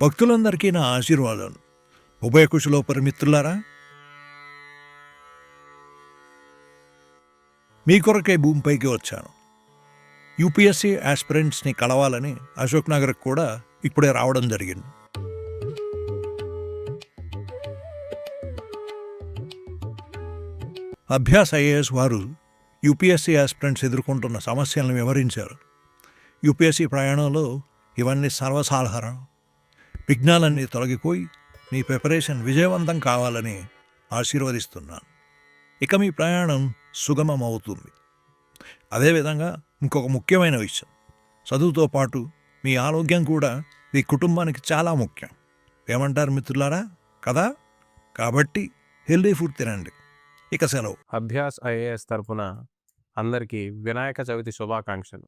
భక్తులందరికీ నా ఆశీర్వాదాలు. ఉభయ కుశలోపరి మిత్రులారా, మీ కొరకే భూమిపైకి వచ్చాను. యూపీఎస్సీ ఆస్పిరెంట్స్ని కలవాలని అశోక్ నగర్కి కూడా ఇప్పుడే రావడం జరిగింది. అభ్యాస్ ఐఏఎస్ వారు యూపీఎస్సీ ఆస్పిరెంట్స్ ఎదుర్కొంటున్న సమస్యలను వివరించారు. యూపీఎస్సీ ప్రయాణంలో ఇవన్నీ సర్వసాధారణం. విఘ్నాలన్నీ తొలగిపోయి మీ ప్రిపరేషన్ విజయవంతం కావాలని ఆశీర్వదిస్తున్నాను. ఇక మీ ప్రయాణం సుగమం అవుతుంది. అదేవిధంగా ఇంకొక ముఖ్యమైన విషయం, చదువుతో పాటు మీ ఆరోగ్యం కూడా మీ కుటుంబానికి చాలా ముఖ్యం. ఏమంటారు మిత్రులారా? కదా? కాబట్టి హెల్దీ ఫుడ్ తినండి. ఇక సెలవు. అభ్యాస్ ఐఏఎస్ తరపున అందరికీ వినాయక చవితి శుభాకాంక్షలు.